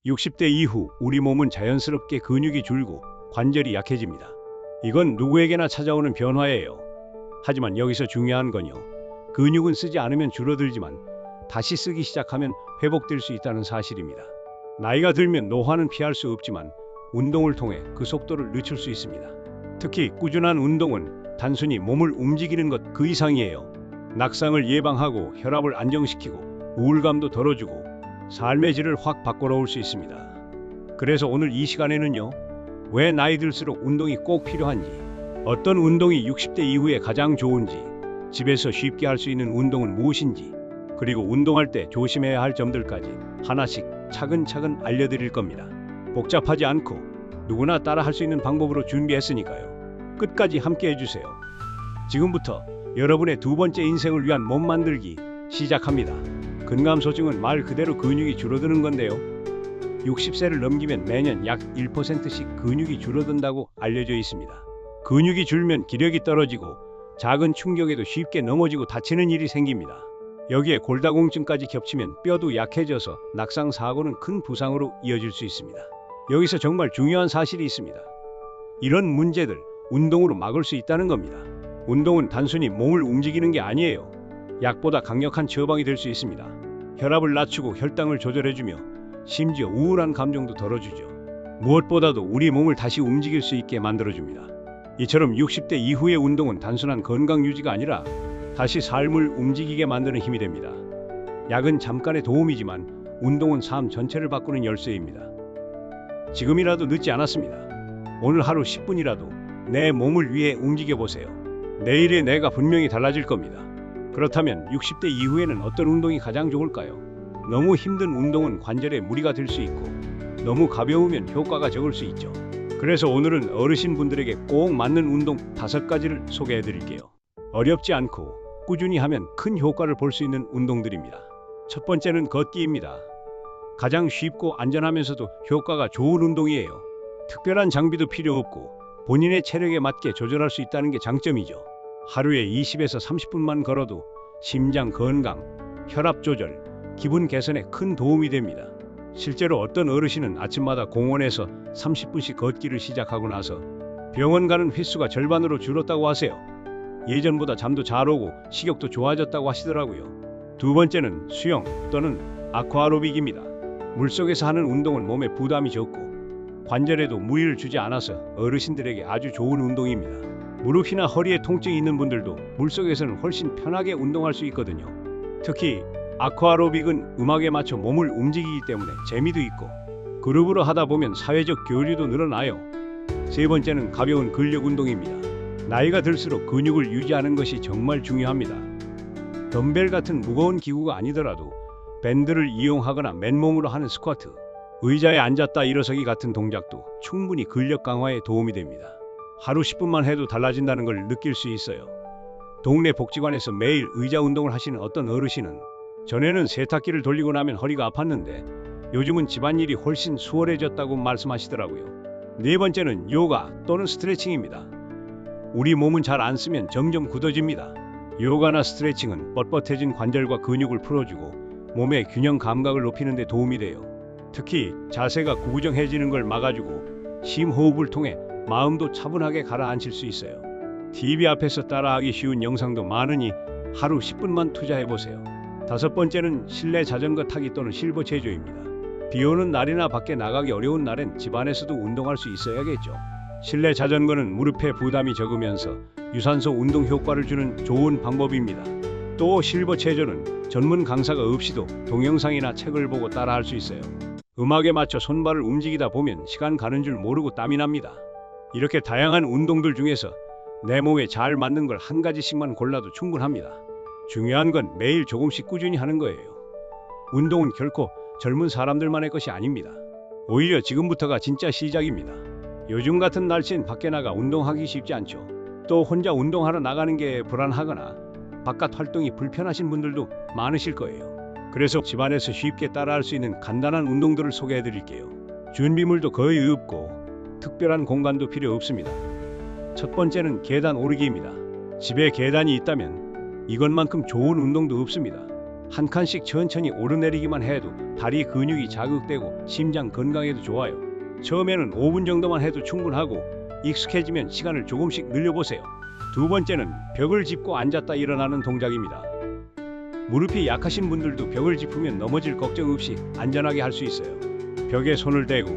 60대 이후 우리 몸은 자연스럽게 근육이 줄고 관절이 약해집니다. 이건 누구에게나 찾아오는 변화예요. 하지만 여기서 중요한 건요. 근육은 쓰지 않으면 줄어들지만 다시 쓰기 시작하면 회복될 수 있다는 사실입니다. 나이가 들면 노화는 피할 수 없지만 운동을 통해 그 속도를 늦출 수 있습니다. 특히 꾸준한 운동은 단순히 몸을 움직이는 것 그 이상이에요. 낙상을 예방하고 혈압을 안정시키고 우울감도 덜어주고 삶의 질을 확 바꿔놓을 수 있습니다. 그래서 오늘 이 시간에는요. 왜 나이 들수록 운동이 꼭 필요한지, 어떤 운동이 60대 이후에 가장 좋은지, 집에서 쉽게 할 수 있는 운동은 무엇인지, 그리고 운동할 때 조심해야 할 점들까지 하나씩 차근차근 알려드릴 겁니다. 복잡하지 않고 누구나 따라 할 수 있는 방법으로 준비했으니까요. 끝까지 함께 해주세요. 지금부터 여러분의 두 번째 인생을 위한 몸 만들기 시작합니다. 근감소증은 말 그대로 근육이 줄어드는 건데요. 60세를 넘기면 매년 약 1%씩 근육이 줄어든다고 알려져 있습니다. 근육이 줄면 기력이 떨어지고 작은 충격에도 쉽게 넘어지고 다치는 일이 생깁니다. 여기에 골다공증까지 겹치면 뼈도 약해져서 낙상 사고는 큰 부상으로 이어질 수 있습니다. 여기서 정말 중요한 사실이 있습니다. 이런 문제들 운동으로 막을 수 있다는 겁니다. 운동은 단순히 몸을 움직이는 게 아니에요. 약보다 강력한 처방이 될 수 있습니다. 혈압을 낮추고 혈당을 조절해주며 심지어 우울한 감정도 덜어주죠. 무엇보다도 우리 몸을 다시 움직일 수 있게 만들어줍니다. 이처럼 60대 이후의 운동은 단순한 건강 유지가 아니라 다시 삶을 움직이게 만드는 힘이 됩니다. 약은 잠깐의 도움이지만 운동은 삶 전체를 바꾸는 열쇠입니다. 지금이라도 늦지 않았습니다. 오늘 하루 10분이라도 내 몸을 위해 움직여보세요. 내일의 내가 분명히 달라질 겁니다. 그렇다면 60대 이후에는 어떤 운동이 가장 좋을까요? 너무 힘든 운동은 관절에 무리가 될 수 있고 너무 가벼우면 효과가 적을 수 있죠. 그래서 오늘은 어르신분들에게 꼭 맞는 운동 5가지를 소개해 드릴게요. 어렵지 않고 꾸준히 하면 큰 효과를 볼 수 있는 운동들입니다. 첫 번째는 걷기입니다. 가장 쉽고 안전하면서도 효과가 좋은 운동이에요. 특별한 장비도 필요 없고 본인의 체력에 맞게 조절할 수 있다는 게 장점이죠. 하루에 20에서 30분만 걸어도 심장 건강, 혈압 조절, 기분 개선에 큰 도움이 됩니다. 실제로 어떤 어르신은 아침마다 공원에서 30분씩 걷기를 시작하고 나서 병원 가는 횟수가 절반으로 줄었다고 하세요. 예전보다 잠도 잘 오고 식욕도 좋아졌다고 하시더라고요. 두 번째는 수영 또는 아쿠아로빅입니다. 물속에서 하는 운동은 몸에 부담이 적고 관절에도 무리를 주지 않아서 어르신들에게 아주 좋은 운동입니다. 무릎이나 허리에 통증이 있는 분들도 물속에서는 훨씬 편하게 운동할 수 있거든요. 특히 아쿠아로빅은 음악에 맞춰 몸을 움직이기 때문에 재미도 있고 그룹으로 하다 보면 사회적 교류도 늘어나요. 세 번째는 가벼운 근력 운동입니다. 나이가 들수록 근육을 유지하는 것이 정말 중요합니다. 덤벨 같은 무거운 기구가 아니더라도 밴드를 이용하거나 맨몸으로 하는 스쿼트, 의자에 앉았다 일어서기 같은 동작도 충분히 근력 강화에 도움이 됩니다. 하루 10분만 해도 달라진다는 걸 느낄 수 있어요. 동네 복지관에서 매일 의자 운동을 하시는 어떤 어르신은 전에는 세탁기를 돌리고 나면 허리가 아팠는데 요즘은 집안일이 훨씬 수월해졌다고 말씀하시더라고요. 네 번째는 요가 또는 스트레칭입니다. 우리 몸은 잘 안 쓰면 점점 굳어집니다. 요가나 스트레칭은 뻣뻣해진 관절과 근육을 풀어주고 몸의 균형 감각을 높이는 데 도움이 돼요. 특히 자세가 구부정해지는 걸 막아주고 심호흡을 통해 마음도 차분하게 가라앉힐 수 있어요. TV 앞에서 따라하기 쉬운 영상도 많으니 하루 10분만 투자해보세요. 다섯 번째는 실내 자전거 타기 또는 실버 체조입니다. 비 오는 날이나 밖에 나가기 어려운 날엔 집안에서도 운동할 수 있어야겠죠. 실내 자전거는 무릎에 부담이 적으면서 유산소 운동 효과를 주는 좋은 방법입니다. 또 실버 체조는 전문 강사가 없이도 동영상이나 책을 보고 따라할 수 있어요. 음악에 맞춰 손발을 움직이다 보면 시간 가는 줄 모르고 땀이 납니다. 이렇게 다양한 운동들 중에서 내 몸에 잘 맞는 걸 한 가지씩만 골라도 충분합니다. 중요한 건 매일 조금씩 꾸준히 하는 거예요. 운동은 결코 젊은 사람들만의 것이 아닙니다. 오히려 지금부터가 진짜 시작입니다. 요즘 같은 날씨엔 밖에 나가 운동하기 쉽지 않죠. 또 혼자 운동하러 나가는 게 불안하거나 바깥 활동이 불편하신 분들도 많으실 거예요. 그래서 집안에서 쉽게 따라할 수 있는 간단한 운동들을 소개해 드릴게요. 준비물도 거의 없고 특별한 공간도 필요 없습니다. 첫 번째는 계단 오르기입니다. 집에 계단이 있다면 이것만큼 좋은 운동도 없습니다. 한 칸씩 천천히 오르내리기만 해도 다리 근육이 자극되고 심장 건강에도 좋아요. 처음에는 5분 정도만 해도 충분하고 익숙해지면 시간을 조금씩 늘려보세요. 두 번째는 벽을 짚고 앉았다 일어나는 동작입니다. 무릎이 약하신 분들도 벽을 짚으면 넘어질 걱정 없이 안전하게 할 수 있어요. 벽에 손을 대고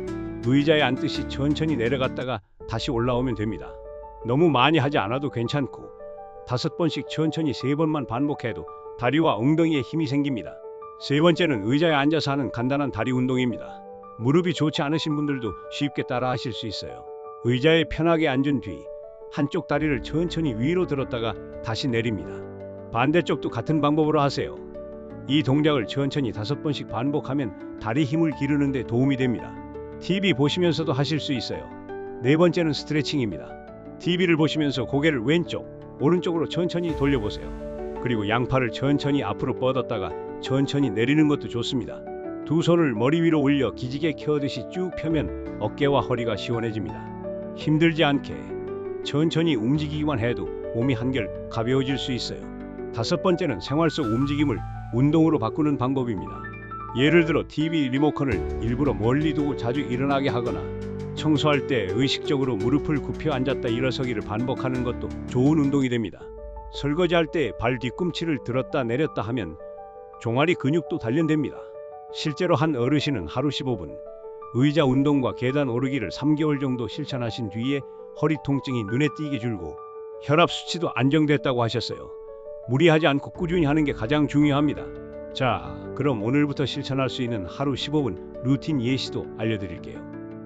의자에 앉듯이 천천히 내려갔다가 다시 올라오면 됩니다. 너무 많이 하지 않아도 괜찮고 5번씩 천천히 3번만 반복해도 다리와 엉덩이에 힘이 생깁니다. 세 번째는 의자에 앉아서 하는 간단한 다리 운동입니다. 무릎이 좋지 않으신 분들도 쉽게 따라 하실 수 있어요. 의자에 편하게 앉은 뒤 한쪽 다리를 천천히 위로 들었다가 다시 내립니다. 반대쪽도 같은 방법으로 하세요. 이 동작을 천천히 5번씩 반복하면 다리 힘을 기르는 데 도움이 됩니다. TV 보시면서도 하실 수 있어요. 네 번째는 스트레칭입니다. TV를 보시면서 고개를 왼쪽, 오른쪽으로 천천히 돌려보세요. 그리고 양팔을 천천히 앞으로 뻗었다가 천천히 내리는 것도 좋습니다. 두 손을 머리 위로 올려 기지개 켜듯이 쭉 펴면 어깨와 허리가 시원해집니다. 힘들지 않게 천천히 움직이기만 해도 몸이 한결 가벼워질 수 있어요. 5번째는 생활 속 움직임을 운동으로 바꾸는 방법입니다. 예를 들어 TV 리모컨을 일부러 멀리 두고 자주 일어나게 하거나 청소할 때 의식적으로 무릎을 굽혀 앉았다 일어서기를 반복하는 것도 좋은 운동이 됩니다. 설거지할 때 발 뒤꿈치를 들었다 내렸다 하면 종아리 근육도 단련됩니다. 실제로 한 어르신은 하루 15분 의자 운동과 계단 오르기를 3개월 정도 실천하신 뒤에 허리 통증이 눈에 띄게 줄고 혈압 수치도 안정됐다고 하셨어요. 무리하지 않고 꾸준히 하는 게 가장 중요합니다. 자, 그럼 오늘부터 실천할 수 있는 하루 15분 루틴 예시도 알려드릴게요.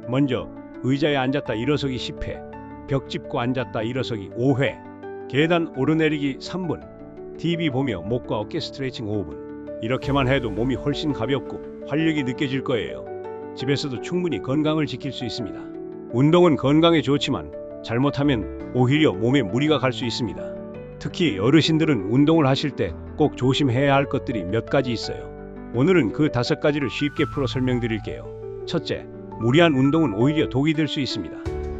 먼저 의자에 앉았다 일어서기 10회, 벽 짚고 앉았다 일어서기 5회, 계단 오르내리기 3분, TV 보며 목과 어깨 스트레칭 5분. 이렇게만 해도 몸이 훨씬 가볍고 활력이 느껴질 거예요. 집에서도 충분히 건강을 지킬 수 있습니다. 운동은 건강에 좋지만 잘못하면 오히려 몸에 무리가 갈 수 있습니다. 특히 어르신들은 운동을 하실 때 꼭 조심해야 할 것들이 몇 가지 있어요. 오늘은 그 5가지를 쉽게 풀어 설명드릴게요. 첫째, 무리한 운동은 오히려 독이 될 수 있습니다.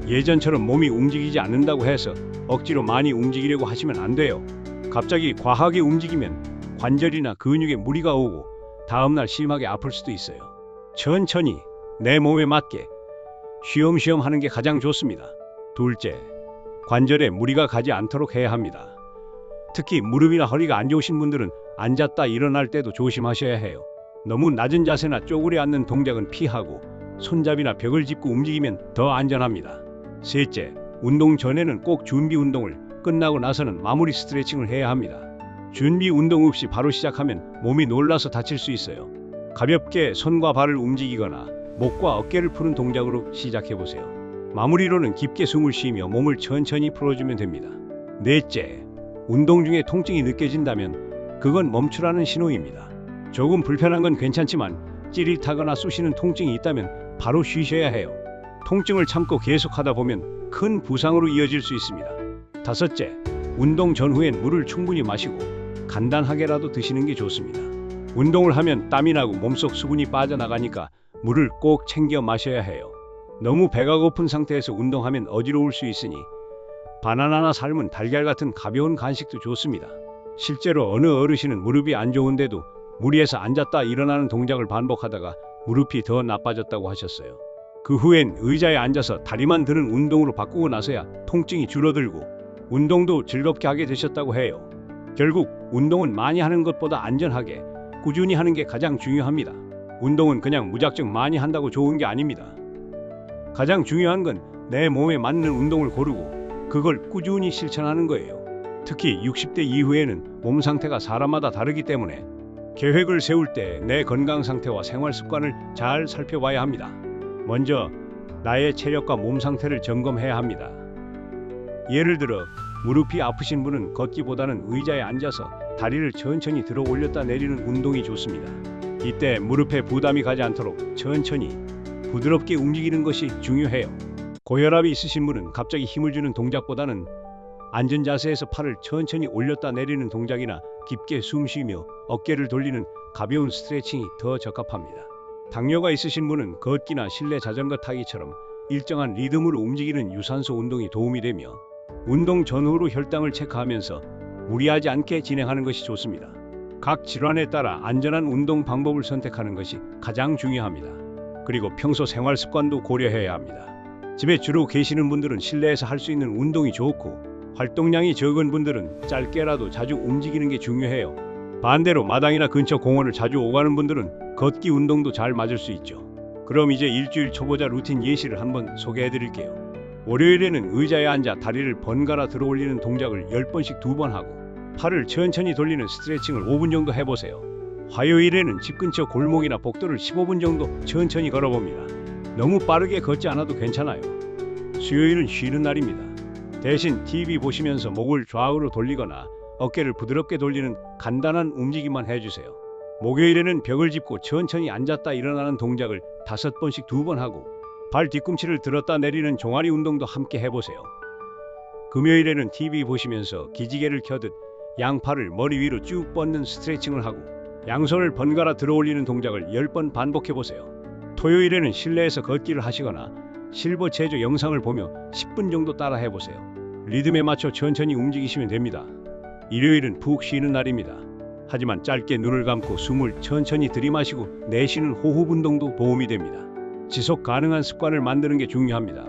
예전처럼 몸이 움직이지 않는다고 해서 억지로 많이 움직이려고 하시면 안 돼요. 갑자기 과하게 움직이면 관절이나 근육에 무리가 오고 다음날 심하게 아플 수도 있어요. 천천히 내 몸에 맞게 쉬엄쉬엄 하는 게 가장 좋습니다. 둘째, 관절에 무리가 가지 않도록 해야 합니다. 특히 무릎이나 허리가 안 좋으신 분들은 앉았다 일어날 때도 조심하셔야 해요. 너무 낮은 자세나 쪼그려 앉는 동작은 피하고 손잡이나 벽을 짚고 움직이면 더 안전합니다. 셋째, 운동 전에는 꼭 준비 운동을, 끝나고 나서는 마무리 스트레칭을 해야 합니다. 준비 운동 없이 바로 시작하면 몸이 놀라서 다칠 수 있어요. 가볍게 손과 발을 움직이거나 목과 어깨를 푸는 동작으로 시작해보세요. 마무리로는 깊게 숨을 쉬며 몸을 천천히 풀어주면 됩니다. 넷째, 운동 중에 통증이 느껴진다면 그건 멈추라는 신호입니다. 조금 불편한 건 괜찮지만 찌릿하거나 쑤시는 통증이 있다면 바로 쉬셔야 해요. 통증을 참고 계속하다 보면 큰 부상으로 이어질 수 있습니다. 다섯째, 운동 전후엔 물을 충분히 마시고 간단하게라도 드시는 게 좋습니다. 운동을 하면 땀이 나고 몸속 수분이 빠져나가니까 물을 꼭 챙겨 마셔야 해요. 너무 배가 고픈 상태에서 운동하면 어지러울 수 있으니 바나나나 삶은 달걀 같은 가벼운 간식도 좋습니다. 실제로 어느 어르신은 무릎이 안 좋은데도 무리해서 앉았다 일어나는 동작을 반복하다가 무릎이 더 나빠졌다고 하셨어요. 그 후엔 의자에 앉아서 다리만 드는 운동으로 바꾸고 나서야 통증이 줄어들고 운동도 즐겁게 하게 되셨다고 해요. 결국 운동은 많이 하는 것보다 안전하게 꾸준히 하는 게 가장 중요합니다. 운동은 그냥 무작정 많이 한다고 좋은 게 아닙니다. 가장 중요한 건 내 몸에 맞는 운동을 고르고 그걸 꾸준히 실천하는 거예요. 특히 60대 이후에는 몸 상태가 사람마다 다르기 때문에 계획을 세울 때 내 건강 상태와 생활 습관을 잘 살펴봐야 합니다. 먼저 나의 체력과 몸 상태를 점검해야 합니다. 예를 들어 무릎이 아프신 분은 걷기보다는 의자에 앉아서 다리를 천천히 들어 올렸다 내리는 운동이 좋습니다. 이때 무릎에 부담이 가지 않도록 천천히 부드럽게 움직이는 것이 중요해요. 고혈압이 있으신 분은 갑자기 힘을 주는 동작보다는 앉은 자세에서 팔을 천천히 올렸다 내리는 동작이나 깊게 숨 쉬며 어깨를 돌리는 가벼운 스트레칭이 더 적합합니다. 당뇨가 있으신 분은 걷기나 실내 자전거 타기처럼 일정한 리듬으로 움직이는 유산소 운동이 도움이 되며 운동 전후로 혈당을 체크하면서 무리하지 않게 진행하는 것이 좋습니다. 각 질환에 따라 안전한 운동 방법을 선택하는 것이 가장 중요합니다. 그리고 평소 생활 습관도 고려해야 합니다. 집에 주로 계시는 분들은 실내에서 할 수 있는 운동이 좋고, 활동량이 적은 분들은 짧게라도 자주 움직이는 게 중요해요. 반대로 마당이나 근처 공원을 자주 오가는 분들은 걷기 운동도 잘 맞을 수 있죠. 그럼 이제 일주일 초보자 루틴 예시를 한번 소개해 드릴게요. 월요일에는 의자에 앉아 다리를 번갈아 들어 올리는 동작을 10번씩 2번 하고, 팔을 천천히 돌리는 스트레칭을 5분 정도 해보세요. 화요일에는 집 근처 골목이나 복도를 15분 정도 천천히 걸어봅니다. 너무 빠르게 걷지 않아도 괜찮아요. 수요일은 쉬는 날입니다. 대신 TV 보시면서 목을 좌우로 돌리거나 어깨를 부드럽게 돌리는 간단한 움직임만 해주세요. 목요일에는 벽을 짚고 천천히 앉았다 일어나는 동작을 5번씩 2번 하고, 발 뒤꿈치를 들었다 내리는 종아리 운동도 함께 해보세요. 금요일에는 TV 보시면서 기지개를 켜듯 양팔을 머리 위로 쭉 뻗는 스트레칭을 하고, 양손을 번갈아 들어 올리는 동작을 10번 반복해보세요. 토요일에는 실내에서 걷기를 하시거나 실버 체조 영상을 보며 10분 정도 따라 해보세요. 리듬에 맞춰 천천히 움직이시면 됩니다. 일요일은 푹 쉬는 날입니다. 하지만 짧게 눈을 감고 숨을 천천히 들이마시고 내쉬는 호흡 운동도 도움이 됩니다. 지속 가능한 습관을 만드는 게 중요합니다.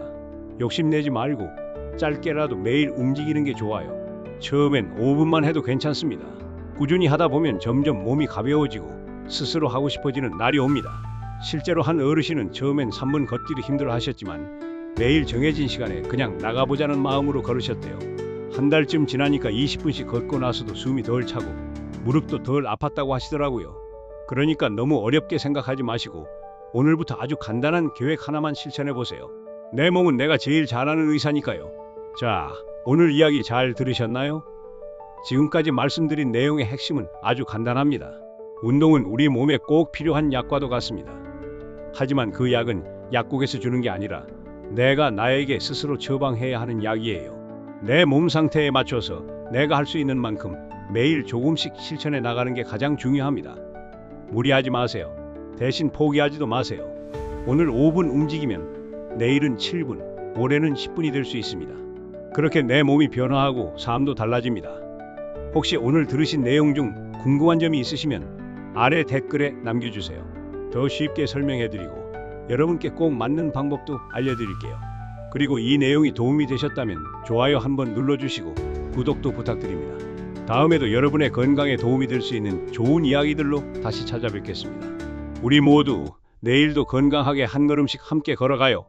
욕심내지 말고 짧게라도 매일 움직이는 게 좋아요. 처음엔 5분만 해도 괜찮습니다. 꾸준히 하다 보면 점점 몸이 가벼워지고 스스로 하고 싶어지는 날이 옵니다. 실제로 한 어르신은 처음엔 3분 걷기도 힘들어 하셨지만 매일 정해진 시간에 그냥 나가보자는 마음으로 걸으셨대요. 한 달쯤 지나니까 20분씩 걷고 나서도 숨이 덜 차고 무릎도 덜 아팠다고 하시더라고요. 그러니까 너무 어렵게 생각하지 마시고 오늘부터 아주 간단한 계획 하나만 실천해 보세요. 내 몸은 내가 제일 잘하는 의사니까요. 자, 오늘 이야기 잘 들으셨나요? 지금까지 말씀드린 내용의 핵심은 아주 간단합니다. 운동은 우리 몸에 꼭 필요한 약과도 같습니다. 하지만 그 약은 약국에서 주는 게 아니라 내가 나에게 스스로 처방해야 하는 약이에요. 내 몸 상태에 맞춰서 내가 할 수 있는 만큼 매일 조금씩 실천해 나가는 게 가장 중요합니다. 무리하지 마세요. 대신 포기하지도 마세요. 오늘 5분 움직이면 내일은 7분, 올해는 10분이 될 수 있습니다. 그렇게 내 몸이 변화하고 삶도 달라집니다. 혹시 오늘 들으신 내용 중 궁금한 점이 있으시면 아래 댓글에 남겨주세요. 더 쉽게 설명해드리고 여러분께 꼭 맞는 방법도 알려드릴게요. 그리고 이 내용이 도움이 되셨다면 좋아요 한번 눌러주시고 구독도 부탁드립니다. 다음에도 여러분의 건강에 도움이 될 수 있는 좋은 이야기들로 다시 찾아뵙겠습니다. 우리 모두 내일도 건강하게 한 걸음씩 함께 걸어가요.